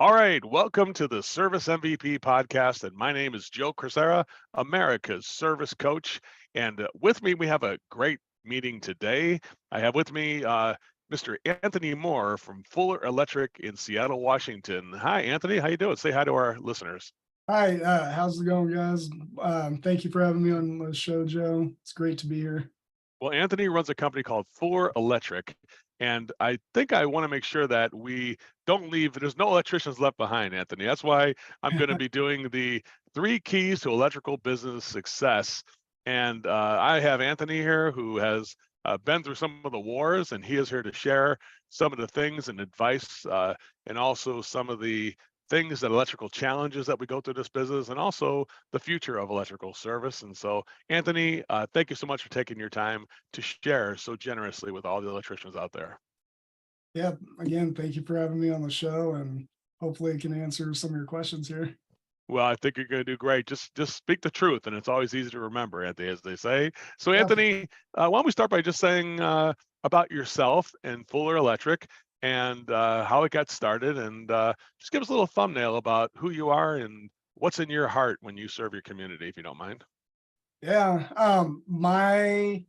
All right, welcome to the Service MVP podcast. And my name is Joe Crisara, America's service coach. And with me, we have a great meeting today. I have with me Mr. Anthony Moore from Fuller Electric in Seattle, Washington. Hi, Anthony. How you doing? Say hi to our listeners. Hi, how's it going, guys? Thank you for having me on the show, Joe. It's great to be here. Well, Anthony runs a company called Fuller Electric. And I think I want to make sure that we don't leave, there's no electricians left behind, Anthony. That's why I'm going to be doing the 3 keys to electrical business success. And I have Anthony here who has been through some of the wars, and he is here to share some of the things and advice and also some of the things that electrical challenges that we go through this business and also the future of electrical service. And so, Anthony, thank you so much for taking your time to share so generously with all the electricians out there. Yeah, again, thank you for having me on the show, and hopefully I can answer some of your questions here. Well, I think you're going to do great. Just speak the truth, and it's always easy to remember, Anthony, as they say. So, Yeah, Anthony, why don't we start by just saying about yourself and Fuller Electric and how it got started, and just give us a little thumbnail about who you are and what's in your heart when you serve your community, if you don't mind. yeah. My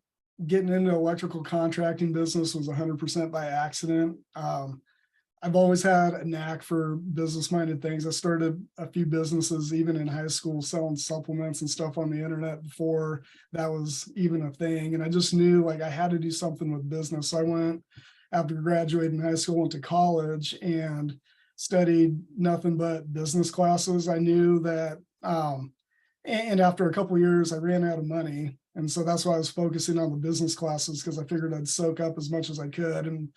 getting into electrical contracting business was 100% by accident. I've always had a knack for business-minded things. I started a few businesses even in high school selling supplements and stuff on the internet before that was even a thing. And I just knew like I had to do something with business. So I went after graduating high school, went to college and studied nothing but business classes. I knew that, and after a couple of years, I ran out of money. And so that's why I was focusing on the business classes because I figured I'd soak up as much as I could. And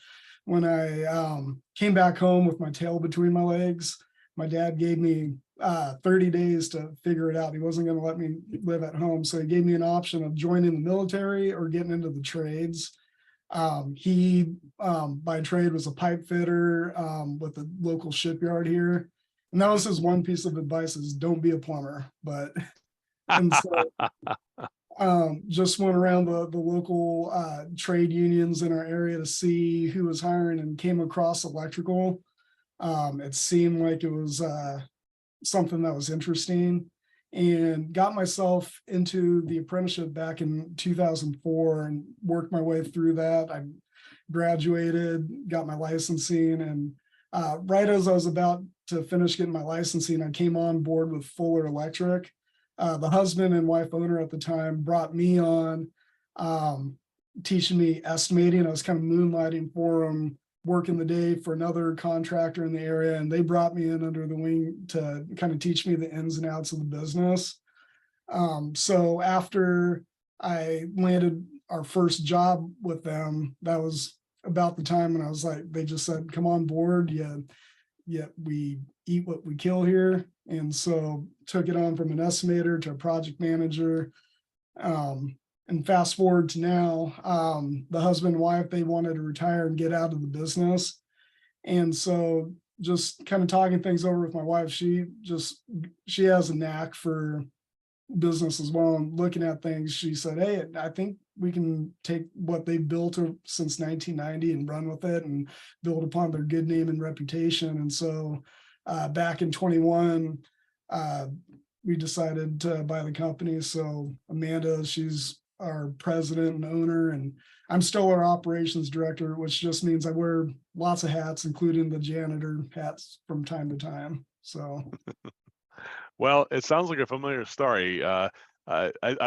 when I came back home with my tail between my legs, my dad gave me 30 days to figure it out. He wasn't going to let me live at home. So he gave me an option of joining the military or getting into the trades. He, by trade, was a pipe fitter with a local shipyard here. And that was his one piece of advice is don't be a plumber. But, and so just went around the local trade unions in our area to see who was hiring and came across electrical. It seemed like it was something that was interesting and got myself into the apprenticeship back in 2004 and worked my way through that. I graduated, got my licensing, and right as I was about to finish getting my licensing, I came on board with Fuller Electric. The husband and wife owner at the time brought me on, teaching me estimating. I was kind of moonlighting for them, working the day for another contractor in the area, and they brought me in under the wing to kind of teach me the ins and outs of the business. So after I landed our first job with them, that was about the time when I was like, they just said, come on board. Yeah, we eat what we kill here. And so took it on from an estimator to a project manager. And fast forward to now, the husband and wife, they wanted to retire and get out of the business. And so just kind of talking things over with my wife, she has a knack for business as well. And looking at things, she said, hey, I think we can take what they've built since 1990 and run with it and build upon their good name and reputation. And so back in 21, we decided to buy the company. So Amanda, she's our president and owner, and I'm still our operations director, which just means I wear lots of hats, including the janitor hats from time to time. So. Well, it sounds like a familiar story. I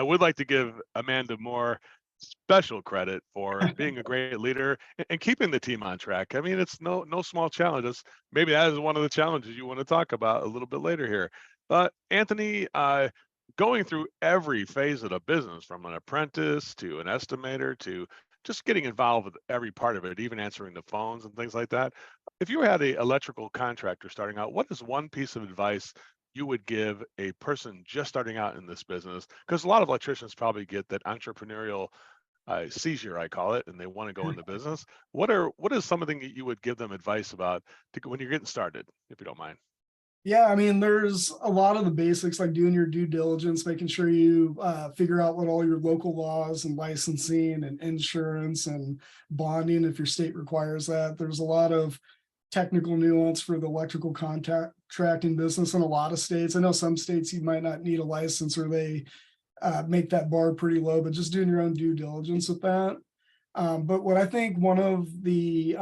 would like to give Amanda more special credit for being a great leader and keeping the team on track. I mean, it's no small challenge. Maybe that is one of the challenges you want to talk about a little bit later here. But Anthony, going through every phase of the business, from an apprentice to an estimator to just getting involved with every part of it, even answering the phones and things like that. If you had an electrical contractor starting out, what is one piece of advice you would give a person just starting out in this business? Because a lot of electricians probably get that entrepreneurial seizure, I call it, and they want to go into business. What is something that you would give them advice about when you're getting started, if you don't mind? Yeah, I mean, there's a lot of the basics like doing your due diligence, making sure you figure out what all your local laws and licensing and insurance and bonding, if your state requires that. There's a lot of technical nuance for the electrical contracting business in a lot of states. I know some states you might not need a license, or they make that bar pretty low, but just doing your own due diligence with that. But what I think one of the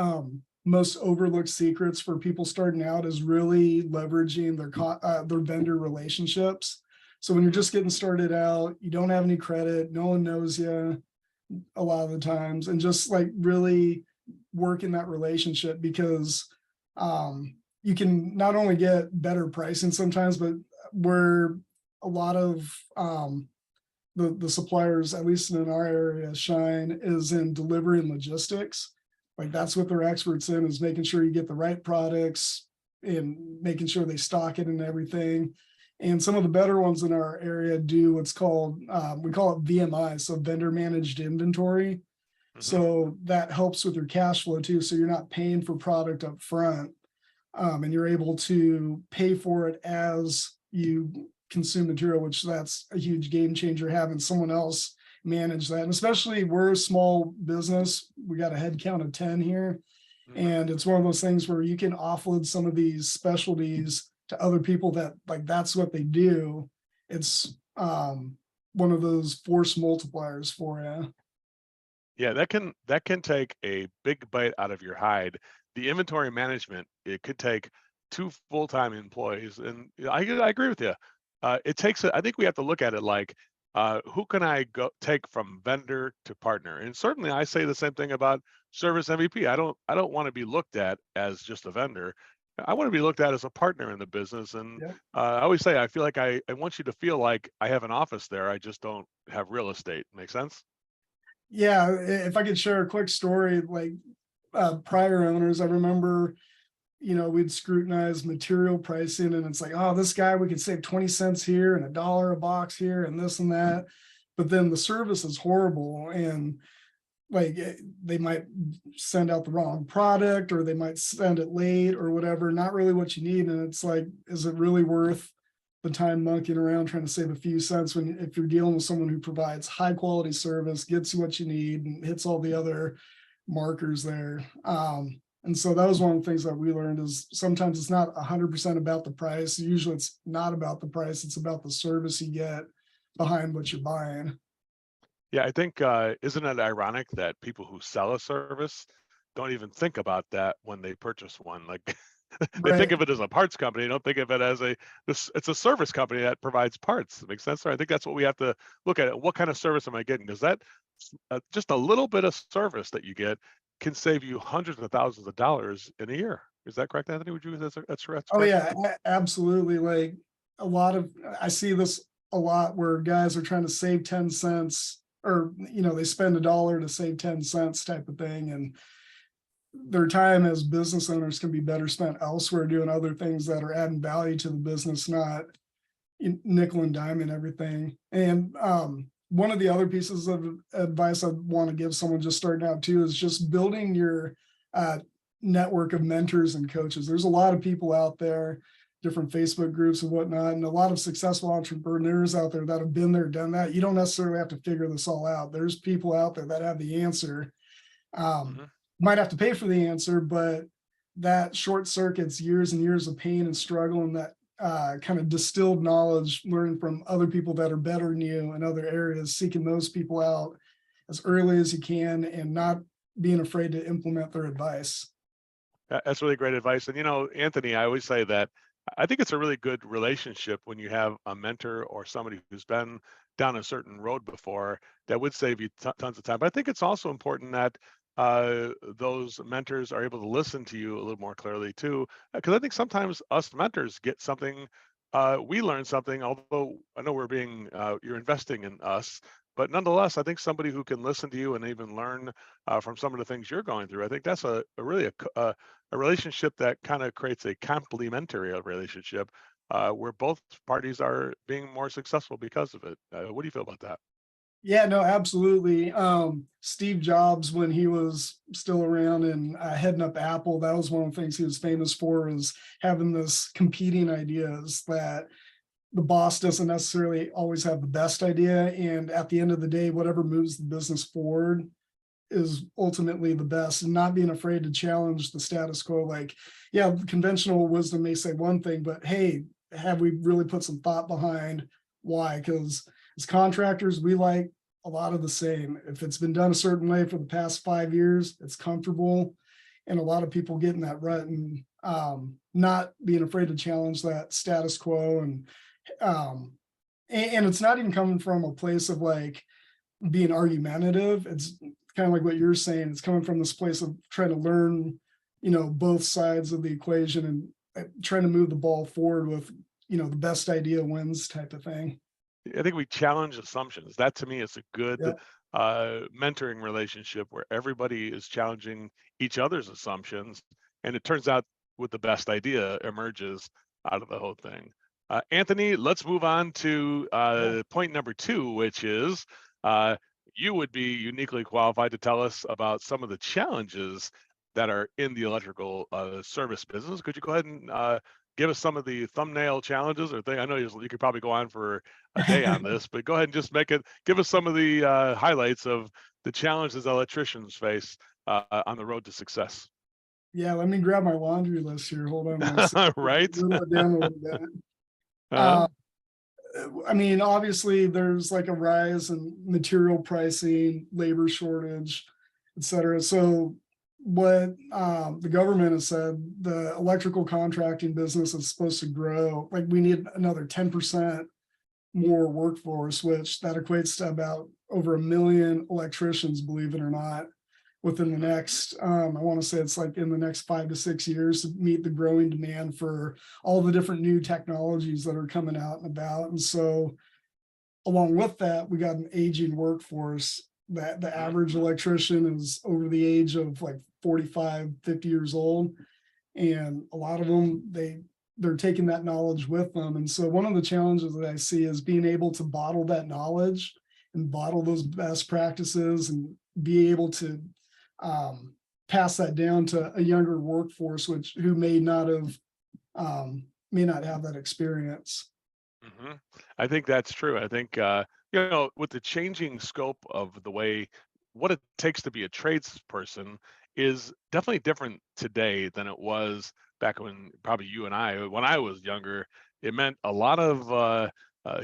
most overlooked secrets for people starting out is really leveraging their vendor relationships. So when you're just getting started out, you don't have any credit, no one knows you a lot of the times, and just like really work in that relationship, because you can not only get better pricing sometimes, but where a lot of the suppliers, at least in our area, shine is in delivery and logistics. Like that's what they're experts in, is making sure you get the right products and making sure they stock it and everything. And some of the better ones in our area do what's called, we call it VMI, so vendor managed inventory. So that helps with your cash flow too. So you're not paying for product up front, and you're able to pay for it as you consume material, which that's a huge game changer, having someone else manage that. And especially we're a small business, we got a head count of 10 here. And it's one of those things where you can offload some of these specialties to other people that like, that's what they do. It's one of those force multipliers for you. Yeah, that can take a big bite out of your hide. The inventory management, it could take 2 full-time employees, and I agree with you. It takes I think we have to look at it like, who can I go take from vendor to partner? And certainly I say the same thing about service MVP. I don't want to be looked at as just a vendor. I want to be looked at as a partner in the business. And Yep. I always say I feel like I want you to feel like I have an office there. I just don't have real estate. Make sense? Yeah, if I could share a quick story, like prior owners, I remember, we'd scrutinize material pricing, and it's like, oh, this guy, we could save 20 cents here and $1 a box here and this and that. But then the service is horrible, and like they might send out the wrong product, or they might send it late or whatever, not really what you need. And it's like, is it really worth the time monkeying around trying to save a few cents when, if you're dealing with someone who provides high quality service, gets you what you need, and hits all the other markers there. And so that was one of the things that we learned, is sometimes it's not 100% about the price. Usually it's not about the price, it's about the service you get behind what you're buying. Yeah, I think isn't it ironic that people who sell a service don't even think about that when they purchase one? Like they think Right. of it as a parts company, don't think of it as it's a service company that provides parts. Makes sense? So I think that's what we have to look at. What kind of service am I getting? Because that just a little bit of service that you get can save you hundreds of thousands of dollars in a year. Is that correct, Anthony? Would you? That's Oh correct? yeah, absolutely. Like I see this a lot where guys are trying to save 10 cents, or they spend $1 to save 10 cents type of thing. And their time as business owners can be better spent elsewhere doing other things that are adding value to the business, not nickel and dime and everything. And one of the other pieces of advice I want to give someone just starting out too is just building your network of mentors and coaches. There's a lot of people out there, different Facebook groups and whatnot, and a lot of successful entrepreneurs out there that have been there, done that. You don't necessarily have to figure this all out. There's people out there that have the answer. Might have to pay for the answer, but that short circuits years and years of pain and struggle, and that kind of distilled knowledge learned from other people that are better than you in other areas, seeking those people out as early as you can and not being afraid to implement their advice. That's really great advice. And Anthony, I always say that I think it's a really good relationship when you have a mentor or somebody who's been down a certain road before that would save you tons of time. But I think it's also important that those mentors are able to listen to you a little more clearly too, because I think sometimes us mentors get something, we learn something, although I know you're investing in us, but nonetheless, I think somebody who can listen to you and even learn from some of the things you're going through, I think that's really a relationship that kind of creates a complementary relationship where both parties are being more successful because of it. What do you feel about that? Yeah, no, absolutely. Steve Jobs, when he was still around and heading up Apple, that was one of the things he was famous for, is having this competing ideas that the boss doesn't necessarily always have the best idea. And at the end of the day, whatever moves the business forward is ultimately the best, and not being afraid to challenge the status quo. Like, yeah, conventional wisdom may say one thing, but hey, have we really put some thought behind why? Because as contractors, we like a lot of the same. If it's been done a certain way for the past 5 years, it's comfortable. And a lot of people get in that rut, and not being afraid to challenge that status quo. And it's not even coming from a place of like being argumentative. It's kind of like what you're saying. It's coming from this place of trying to learn, both sides of the equation, and trying to move the ball forward with, the best idea wins type of thing. I think we challenge assumptions. That to me is a good Yeah. mentoring relationship where everybody is challenging each other's assumptions, and it turns out with the best idea emerges out of the whole thing. Anthony, let's move on to point number 2, which is you would be uniquely qualified to tell us about some of the challenges that are in the electrical service business. Could you go ahead and give us some of the thumbnail challenges or thing? I know you could probably go on for a day on this, but go ahead and just give us some of the highlights of the challenges electricians face on the road to success. Yeah, let me grab my laundry list here. Hold on one second. Right. Whittle it down a little bit. Uh, I mean, obviously there's like a rise in material pricing, labor shortage, et cetera. So what the government has said, the electrical contracting business is supposed to grow. Like, we need another 10% more workforce, which that equates to about over 1 million electricians, believe it or not, within the next, I want to say it's like in the next 5 to 6 years, to meet the growing demand for all the different new technologies that are coming out and about. And so along with that, we got an aging workforce. That the average electrician is over the age of like 45, 50 years old. And a lot of them, they're taking that knowledge with them. And so one of the challenges that I see is being able to bottle that knowledge and bottle those best practices, and be able to pass that down to a younger workforce, who may not have that experience. I think that's true. I think with the changing scope of the way what it takes to be a tradesperson is definitely different today than it was back when probably you and I, when I was younger. It meant a lot of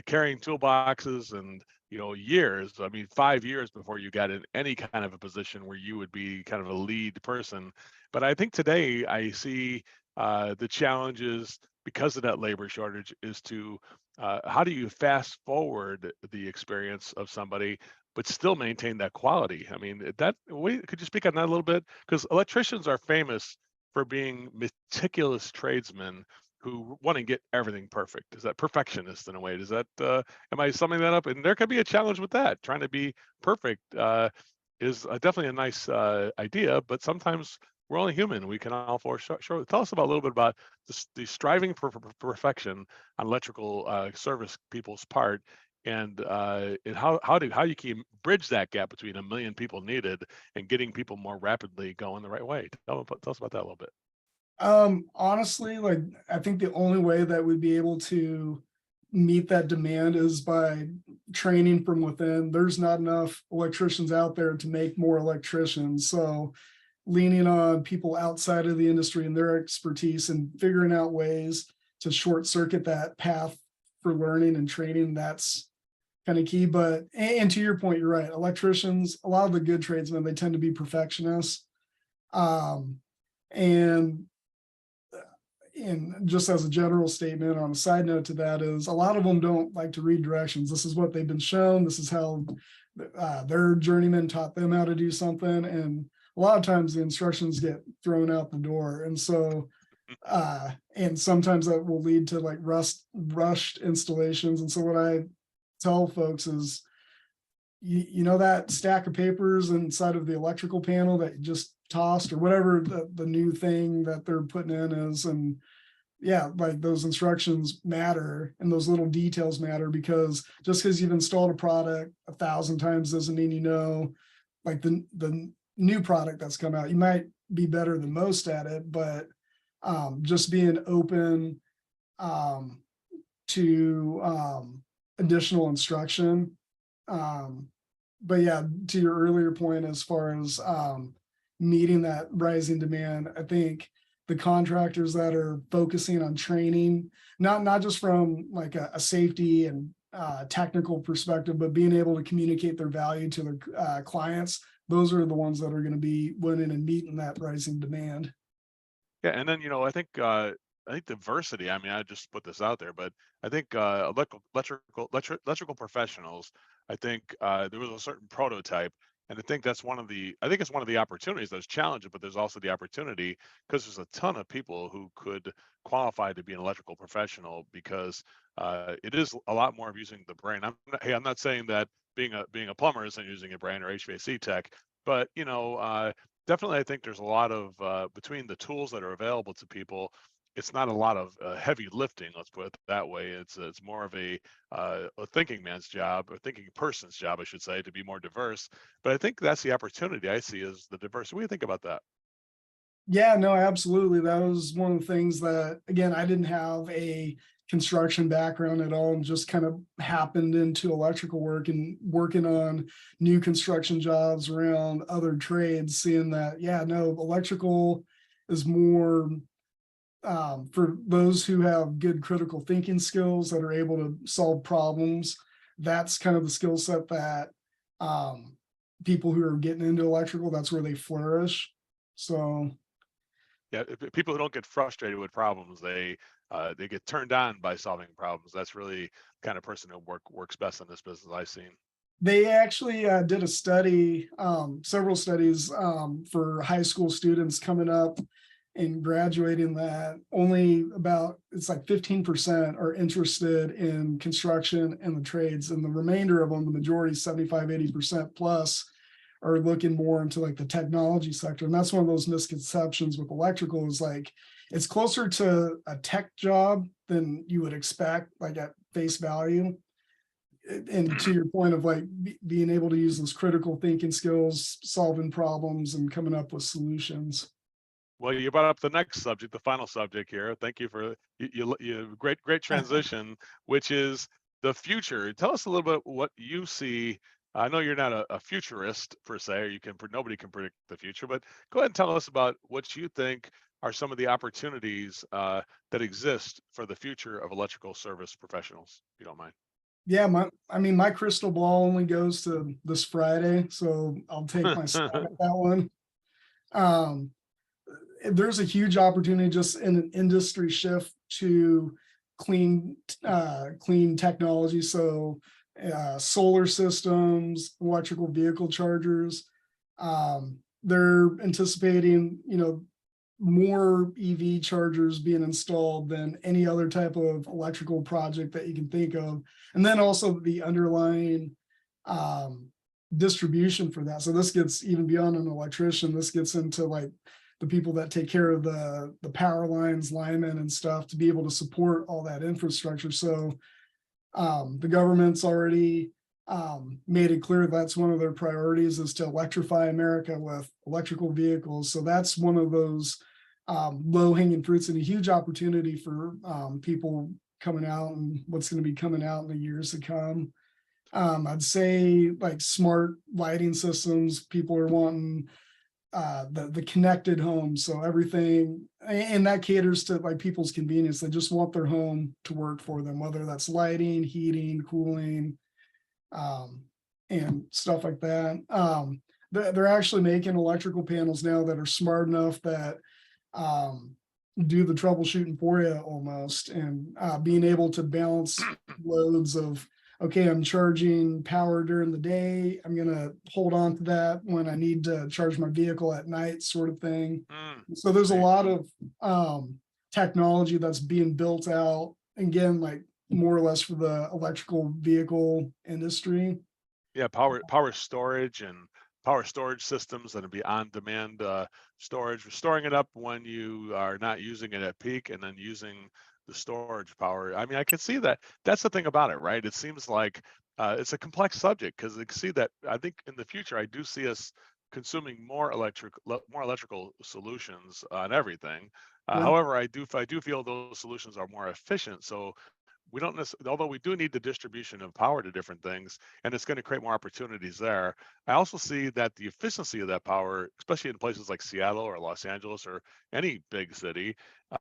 carrying toolboxes and years. I mean, 5 years before you got in any kind of a position where you would be kind of a lead person. But I think today I see the challenges because of that labor shortage is to how do you fast forward the experience of somebody but still maintain that quality? I mean, could you speak on that a little bit? Because electricians are famous for being meticulous tradesmen who want to get everything perfect. Is that perfectionist in a way? Does that am I summing that up? And there could be a challenge with that. Trying to be perfect is definitely a nice idea, but sometimes we're only human. We can all fall short. Tell us about a little bit about the striving for perfection on electrical service people's part, and how you can bridge that gap between 1 million people needed and getting people more rapidly going the right way. Tell us about that a little bit. Honestly, like, I think the only way that we'd be able to meet that demand is by training from within. There's not enough electricians out there to make more electricians. So leaning on people outside of the industry and their expertise, and figuring out ways to short circuit that path for learning and training, that's kind of key. But, and to your point, you're right. Electricians, a lot of the good tradesmen, they tend to be perfectionists. And just as a general statement, on a side note to that, is a lot of them don't like to read directions. This is what they've been shown. This is how their journeyman taught them how to do something. And a lot of times the instructions get thrown out the door. And so, and sometimes that will lead to like rushed installations. And so what I tell folks is, you know, that stack of papers inside of the electrical panel that you just tossed, or whatever the new thing that they're putting in is, and yeah, like, those instructions matter and those little details matter, because just because you've installed a product 1,000 times doesn't mean, like the new product that's come out. You might be better than most at it, but just being open to additional instruction but yeah, to your earlier point, as far as meeting that rising demand, I think the contractors that are focusing on training, not just from like a safety and technical perspective, but being able to communicate their value to their clients, those are the ones that are going to be winning and meeting that rising demand. Yeah, and then I think diversity. I mean, I just put this out there, but I think electrical professionals. I think there was a certain prototype, and I think that's one of the. I think it's one of the opportunities. There's challenges, but there's also the opportunity because there's a ton of people who could qualify to be an electrical professional because it is a lot more of using the brain. Hey, I'm not saying that being a plumber isn't using a brain or HVAC tech, but definitely, I think there's a lot of between the tools that are available to people. It's not a lot of heavy lifting. Let's put it that way. It's more of a thinking man's job, or thinking person's job, I should say, to be more diverse. But I think that's the opportunity I see is the diversity. What do you think about that? Yeah, no, absolutely. That was one of the things that, again, I didn't have a construction background at all and just kind of happened into electrical work and working on new construction jobs around other trades, seeing that, yeah, no, electrical is more for those who have good critical thinking skills that are able to solve problems. That's kind of the skill set that people who are getting into electrical, that's where they flourish. So Yeah, people who don't get frustrated with problems, they get turned on by solving problems. That's really the kind of person who works best in this business I've seen. they actually did a study, several studies for high school students coming up and graduating, that only about, it's like 15% are interested in construction and the trades, and the remainder of them, the majority, 75-80% plus, are looking more into like the technology sector. And that's one of those misconceptions with electrical, is like it's closer to a tech job than you would expect, like at face value. And to your point of like being able to use those critical thinking skills, solving problems and coming up with solutions. Well, you brought up the next subject, the final subject here. Thank you for great transition, which is the future. Tell us a little bit what you see. I know you're not a futurist per se, or nobody can predict the future, but go ahead and tell us about what you think are some of the opportunities that exist for the future of electrical service professionals, if you don't mind. Yeah, I mean, my crystal ball only goes to this Friday, so I'll take my stab at that one. Um, there's a huge opportunity just in an industry shift to clean clean technology. So solar systems, electrical vehicle chargers. They're anticipating, more EV chargers being installed than any other type of electrical project that you can think of. And then also the underlying distribution for that. So this gets even beyond an electrician. This gets into like the people that take care of the power lines, linemen and stuff, to be able to support all that infrastructure. So the government's already made it clear that's one of their priorities, is to electrify America with electrical vehicles. So that's one of those low hanging fruits and a huge opportunity for people coming out and what's going to be coming out in the years to come. I'd say like smart lighting systems, people are wanting the connected home. So everything, and that caters to like people's convenience. They just want their home to work for them, whether that's lighting, heating, cooling, and stuff like that. They're actually making electrical panels now that are smart enough that do the troubleshooting for you almost, and being able to balance loads of, okay, I'm charging power during the day, I'm gonna hold on to that when I need to charge my vehicle at night, sort of thing. So there's a lot of technology that's being built out, again, like more or less for the electrical vehicle industry. Yeah, power storage systems that'll be on demand storage, storing it up when you are not using it at peak, and then using the storage power. I mean, I can see that. That's the thing about it, right? It seems like it's a complex subject, because I can see that. I think in the future, I do see us consuming more electrical solutions on everything. Yeah. However, I do feel those solutions are more efficient. So we don't necessarily, although we do need the distribution of power to different things, and it's going to create more opportunities there. I also see that the efficiency of that power, especially in places like Seattle or Los Angeles or any big city,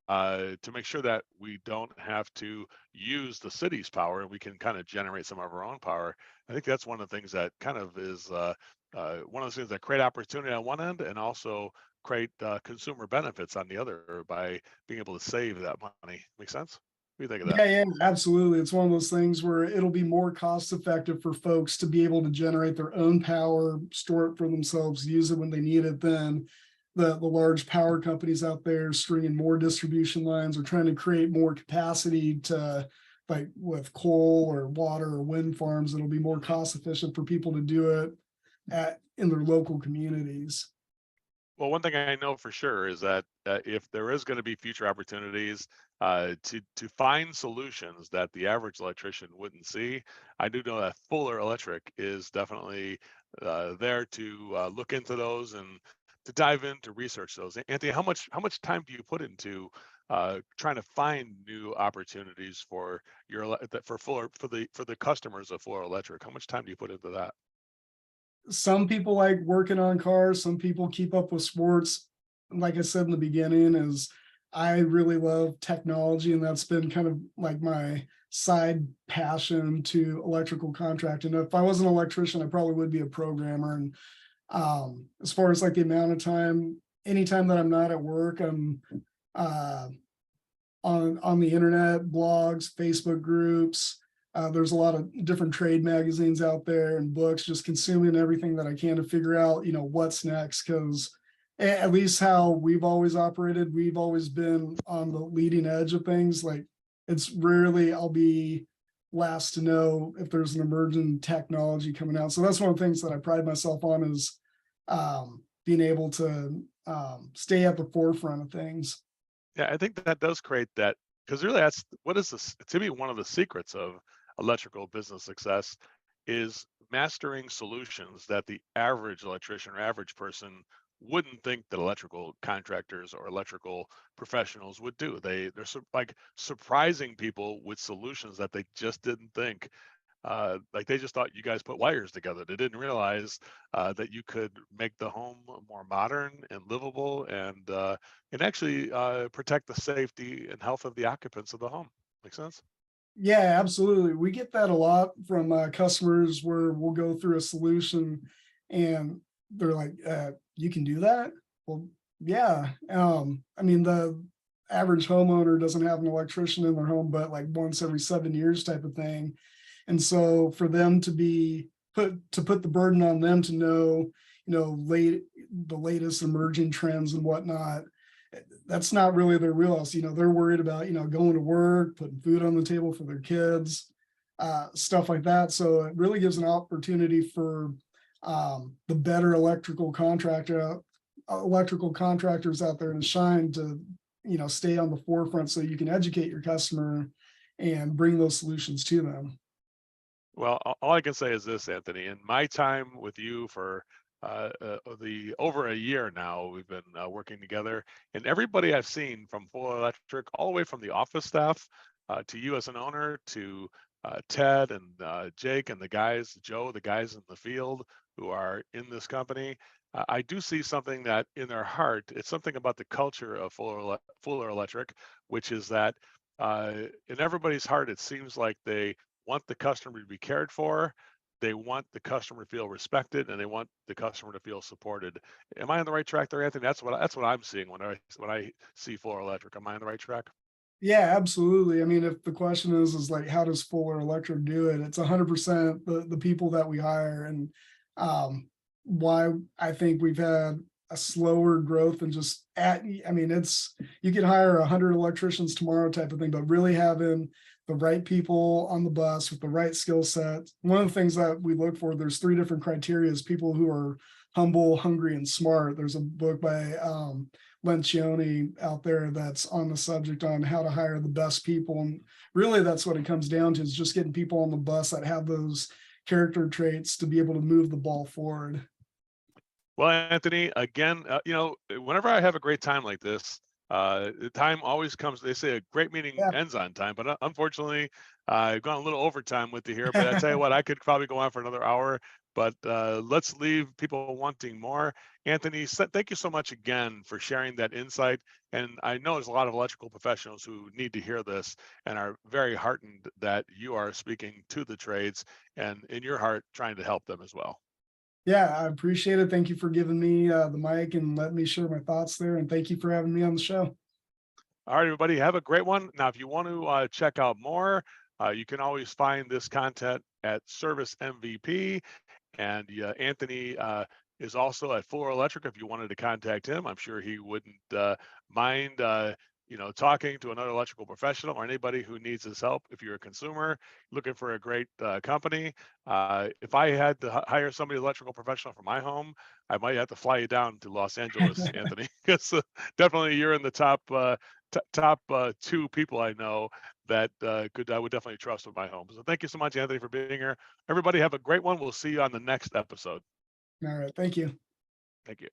to make sure that we don't have to use the city's power and we can kind of generate some of our own power. I think that's one of the things that kind of is one of those things that create opportunity on one end and also create consumer benefits on the other by being able to save that money. Make sense? What do you think of that? Yeah, yeah, absolutely. It's one of those things where it'll be more cost effective for folks to be able to generate their own power, store it for themselves, use it when they need it, than the large power companies out there stringing more distribution lines or trying to create more capacity to, like with coal or water or wind farms. It'll be more cost efficient for people to do it in their local communities. Well, one thing I know for sure is that if there is going to be future opportunities to find solutions that the average electrician wouldn't see, I do know that Fuller Electric is definitely there to look into those and to dive in to research those. Anthony, how much time do you put into trying to find new opportunities for for Fuller for the customers of Fuller Electric? How much time do you put into that? Some people like working on cars, some people keep up with sports. Like I said in the beginning, is I really love technology, and that's been kind of like my side passion to electrical contracting. If I was an electrician, I probably would be a programmer. And as far as like the amount of time, anytime that I'm not at work, I'm uh on the internet, blogs, Facebook groups. There's a lot of different trade magazines out there and books, just consuming everything that I can to figure out, what's next. Because at least how we've always operated, we've always been on the leading edge of things. Like it's rarely I'll be last to know if there's an emerging technology coming out. So that's one of the things that I pride myself on, is being able to stay at the forefront of things. Yeah, I think that does create that, because really that's what is this to me, one of the secrets of electrical business success is mastering solutions that the average electrician or average person wouldn't think that electrical contractors or electrical professionals would do. They're like surprising people with solutions that they just didn't think. Like they just thought you guys put wires together. They didn't realize that you could make the home more modern and livable and actually protect the safety and health of the occupants of the home. Make sense? Yeah, absolutely. We get that a lot from customers where we'll go through a solution and they're like, you can do that? Well, yeah. I mean, the average homeowner doesn't have an electrician in their home, but like once every 7 years type of thing. And so for them to be put the burden on them to know, the latest emerging trends and whatnot, that's not really their wheelhouse. They're worried about, going to work, putting food on the table for their kids, stuff like that. So it really gives an opportunity for the better electrical contractors out there to shine, to, stay on the forefront so you can educate your customer and bring those solutions to them. Well, all I can say is this, Anthony. In my time with you for the over a year now, we've been working together, and everybody I've seen from Full Electric, all the way from the office staff to you as an owner, to Ted and Jake and the guys, Joe, the guys in the field who are in this company, I do see something that in their heart, it's something about the culture of Fuller Electric, which is that in everybody's heart, it seems like they want the customer to be cared for. They want the customer to feel respected, and they want the customer to feel supported. Am I on the right track there, Anthony? That's what I'm seeing when I see Fuller Electric. Am I on the right track? Yeah, absolutely. I mean, if the question is like, how does Fuller Electric do it? It's 100% the people that we hire. And why I think we've had a slower growth than just I mean, you can hire 100 electricians tomorrow type of thing, but really having the right people on the bus with the right skill set. One of the things that we look for, there's 3 different criteria: is people who are humble, hungry, and smart. There's a book by Lencioni out there that's on the subject on how to hire the best people. And really that's what it comes down to, is just getting people on the bus that have those character traits to be able to move the ball forward. Well, Anthony, again, whenever I have a great time like this, The time always comes. They say a great meeting Yeah. ends on time, but unfortunately, I've gone a little overtime with you here. But I tell you what, I could probably go on for another hour. But let's leave people wanting more. Anthony, thank you so much again for sharing that insight. And I know there's a lot of electrical professionals who need to hear this and are very heartened that you are speaking to the trades and in your heart trying to help them as well. Yeah, I appreciate it. Thank you for giving me the mic and letting me share my thoughts there. And thank you for having me on the show. All right, everybody, have a great one. Now, if you want to check out more, you can always find this content at Service MVP. And Anthony is also at Fuller Electric. If you wanted to contact him, I'm sure he wouldn't mind, talking to another electrical professional or anybody who needs his help. If you're a consumer looking for a great company, if I had to hire somebody electrical professional for my home, I might have to fly you down to Los Angeles, Anthony, because definitely you're in the top two people I know that I would definitely trust with my home. So thank you so much, Anthony, for being here. Everybody have a great one. We'll see you on the next episode. All right. Thank you. Thank you.